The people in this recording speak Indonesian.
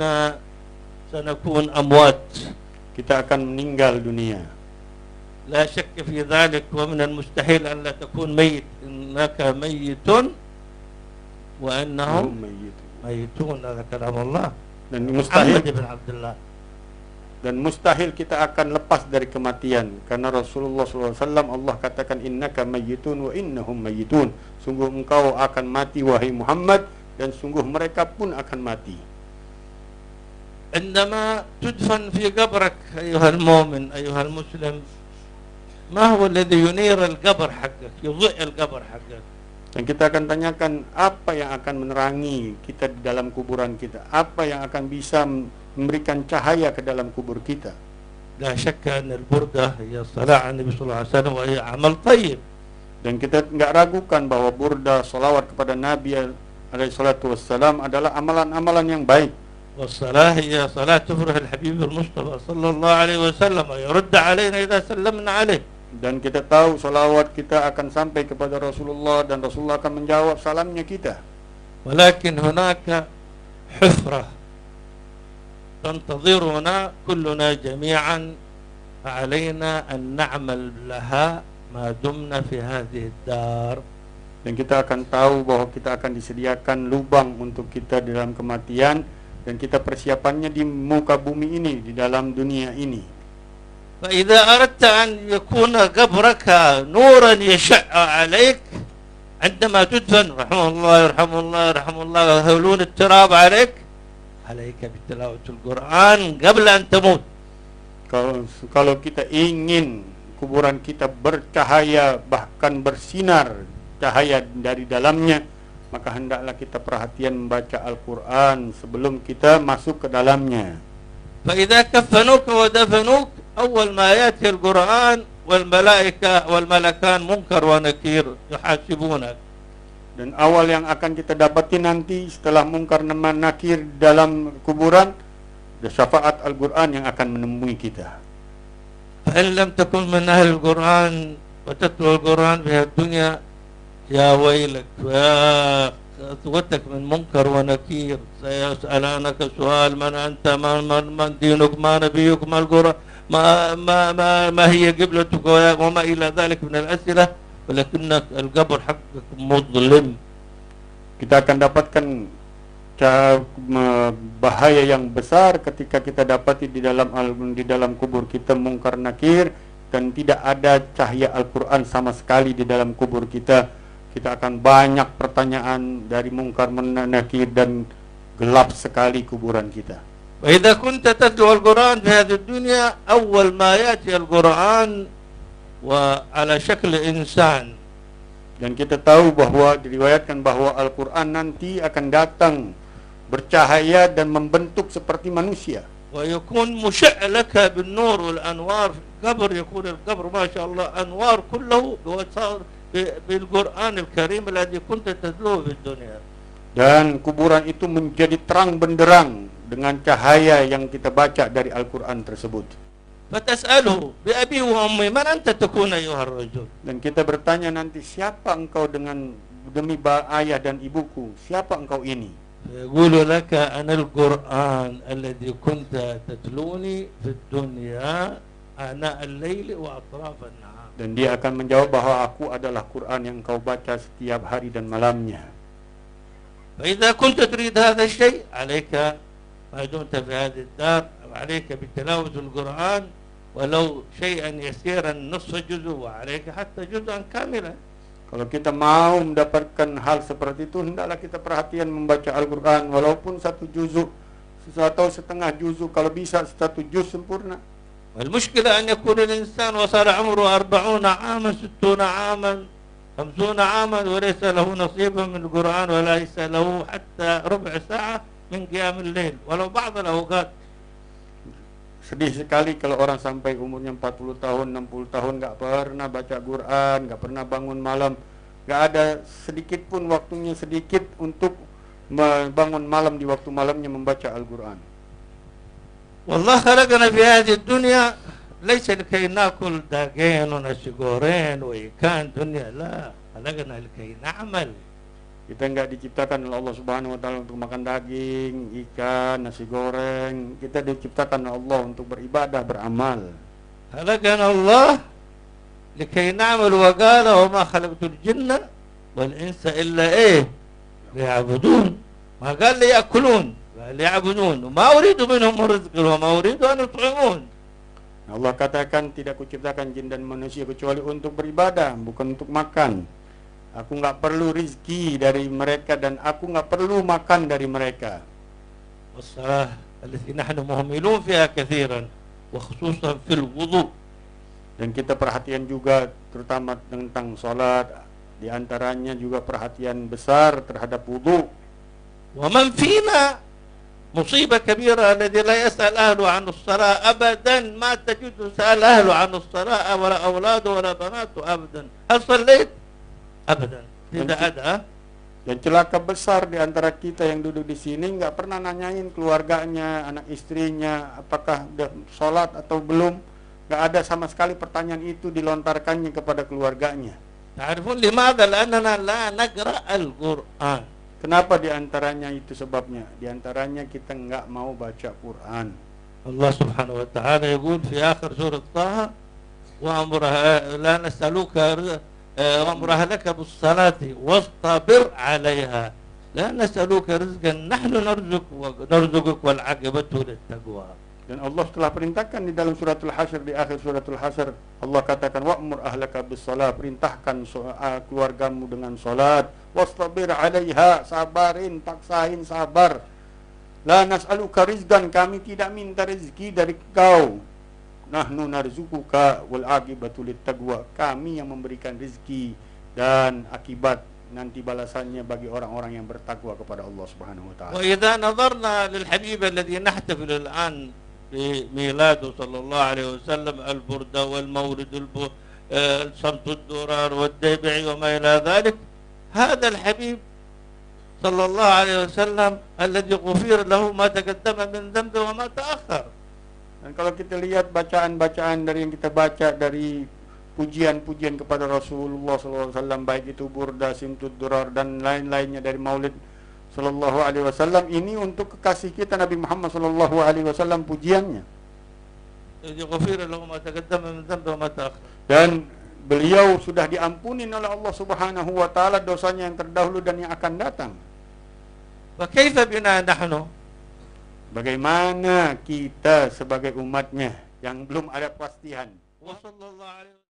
إننا سنكون أموات. Kita akan meninggal dunia. لا شك في ذلك، ومن المستحيل أن لا تكون ميت. إنك ميت وأنهم ميتون. هذا كلام الله. Dan mustahil محمد بن عبد الله. Dan mustahil kita akan lepas dari kematian, karena Rasulullah SAW Allah katakan innaka mayyitun wa innahum mayyitun, sungguh engkau akan mati wahai Muhammad, dan sungguh mereka pun akan mati. عندما تدفن في قبرك أيها المؤمن أيها المسلم، ما هو الذي ينير القبر حقك يضيء القبر حقك؟ Dan kita akan tanyakan apa yang akan menerangi kita di dalam kuburan kita, apa yang akan bisa memberikan cahaya ke dalam kubur kita. لا شك أن البردة هي الصلاة على النبي صلى الله عليه وسلم وهي عمل طيب. Dan kita nggak ragukan bahwa burda, salawat kepada Nabi alaihi salatu wassalam adalah amalan-amalan yang baik. والصلاة هي صلاة تفرح الحبيب المصطفى صلى الله عليه وسلم ويرد علينا إذا سلمنا عليه. Dan kita tahu salawat kita akan sampai kepada Rasulullah, dan Rasulullah akan menjawab salamnya kita. ولكن هناك حفرة تنتظرنا كلنا جميعا، فعلينا أن نعمل لها ما دمنا في هذه الدار. Dan kita akan tahu bahwa kita akan disediakan lubang untuk kita di dalam kematian, dan kita persiapannya di muka bumi ini, di dalam dunia ini. فإذا أردت أن يكون قبرك نورا يشع عليك عندما تدفن، رحمه الله يرحم الله يرحم الله، يهولون التراب عليك بتلاوة القرآن قبل أن تموت. Kalau kita ingin kuburan kita bercahaya, bahkan bersinar cahaya dari dalamnya, maka hendaklah kita perhatian membaca Al-Quran sebelum kita masuk ke dalamnya. فإذا كفنوك ودفنوك أول ما يأتي القرآن والملائكة والملكان منكر ونكير يحاسبونك. Dan awal yang akan kita dapati nanti setelah Munkar dan Nakir dalam kuburan, syafaat Al-Quran yang akan menemui kita. فإن لم تكن من أهل القرآن وتتلو القرآن في الدنيا يا ويلك ويا قوتك من منكر ونكير. سيسألانك سؤال من أنت من دينك ما نبيك ما القرآن ما هي قبلتك وما إلى ذلك من الأسئلة، ولكنك القبر حقك مظلم. Kita akan dapatkan bahaya yang besar ketika kita dapati di dalam kubur kita Munkar Nakir, dan tidak ada cahaya Al-Quran sama sekali di dalam kubur kita. Kita akan banyak pertanyaan dari Munkar Nakir, dan gelap sekali kuburan kita. وإذا كنت تتلو القرآن في هذه الدنيا أول ما يأتي القرآن وعلى شكل إنسان. Dan kita tahu bahwa diriwayatkan bahwa Al-Quran nanti akan datang bercahaya dan membentuk seperti manusia. ويكون مشع لك بالنور والأنوار في القبر، يكون القبر ما شاء الله أنوار كله بالقرآن الكريم الذي كنت تتلوه في الدنيا. Dan kuburan itu menjadi terang benderang dengan cahaya yang kita baca dari Al-Quran tersebut. فتسأله بأبي وأمي من أنت تكون أيها الرجل. Dan kita bertanya nanti, siapa engkau demi ayah dan ibuku, siapa engkau ini? يقول لك أنا القرآن الذي كنت تتلوني في الدنيا آناء الليل وأطراف النهار. Dan dia akan menjawab bahwa aku adalah Quran yang engkau baca setiap hari dan malamnya. فإذا كنت تريد هذا الشيء عليك ما دمت في هذه الدار، عليك بتلاوة القرآن ولو شيئا يسيرا نصف جزء، وعليك حتى جزءا كاملا. Kalau kita mau mendapatkan hal seperti itu, hendaklah kita perhatian membaca Al-Quran walaupun satu juzuk atau setengah juzuk, kalau bisa satu juz sempurna. والمشكلة أن يكون الإنسان وصل عمره 40 عاما 60 عاما 50 عاما وليس له نصيب من القرآن، وليس له حتى ربع ساعة من قيام الليل ولو بعض الأوقات. Sedih sekali kalau orang sampai umurnya 40 tahun, 60 tahun nggak pernah baca Quran, nggak pernah bangun malam, nggak ada sedikit pun waktunya sedikit untuk bangun malam di waktu malamnya membaca Al-Quran. والله خلقنا في هذه الدنيا ليس لكي نأكل داقين ونسيقورين وإيكان دنيا، لا، خلقنا لكي نعمل. Kita nggak diciptakan oleh Allah Subhanahu wa taala untuk makan daging, ikan, nasi goreng. Kita diciptakan oleh Allah untuk beribadah, beramal. خلقنا الله لكي نعمل وقال وما خلقت الجن والإنس إلا إيه ليعبدون ما قال ليأكلون قال ليعبدون وما أريد منهم رزق وما أريد أن يطعمون. Allah katakan tidak kuciptakan jin dan manusia kecuali untuk beribadah, bukan untuk makan. Aku nggak perlu rizki dari mereka dan aku nggak perlu makan dari mereka. والصلاة التي نحن مهملون فيها كثيرا وخصوصا في الوضوء. Dan kita perhatian juga terutama tentang sholat, diantaranya juga perhatian besar terhadap wudu. ومن فينا مصيبة كبيرة الذي لا يسأل أهله عن الصلاة أبدا ما تجد سأل أهله عن الصلاة ولا أولاده ولا بناته أبدا. هل صليت؟ أبدا tidak ada. Dan celaka besar di antara kita yang duduk di sini nggak pernah nanyain keluarganya, anak istrinya, apakah udah sholat atau belum. Nggak ada sama sekali pertanyaan itu dilontarkannya kepada keluarganya. تعرفون لماذا؟ لأننا لا نقرأ القرآن. Kenapa di antaranya itu sebabnya? Di antaranya kita nggak mau baca Quran. Allah subhanahu wa ta'ala يقول في آخر سورة طه وأمرها لا نسألك وأمرها لك بالصلاة واصطبر عليها لا نسألك رزقا نحن نرزقك والعاقبة للتقوى. Dan Allah telah perintahkan di dalam suratul Hasyr, di akhir suratul Hasyr, Allah katakan wa'mur ahlaka bis-shalah, perintahkan keluargamu dengan salat, wastabir 'alaiha, sabarin, paksain sabar. La nas'aluka rizqan, kami tidak minta rezeki dari kau. Nahnu narzuquka wal 'aqibatu lit-taqwa, kami yang memberikan rezeki dan akibat nanti balasannya bagi orang-orang yang bertakwa kepada Allah Subhanahu wa taala. وإذا نظرنا للحبيب الذي نحتفل الآن بميلاده صلى الله عليه وسلم البردة والمولد شمس الدرار والديبعي وما إلى ذلك هذا الحبيب صلى الله عليه وسلم الذي غفر له ما تقدم من ذنبه وما تأخر. Dan kalau kita lihat bacaan-bacaan dari yang kita baca dari pujian-pujian kepada Rasulullah SAW, baik itu burda, simtud durar dan lain-lainnya dari maulid Sallallahu Alaihi Wasallam, ini untuk kekasih kita Nabi Muhammad Sallallahu Alaihi Wasallam pujiannya. Dan beliau sudah diampuni oleh Allah Subhanahu Wa Taala dosanya yang terdahulu dan yang akan datang. Bagaimana kita sebagai umatnya yang belum ada kepastian?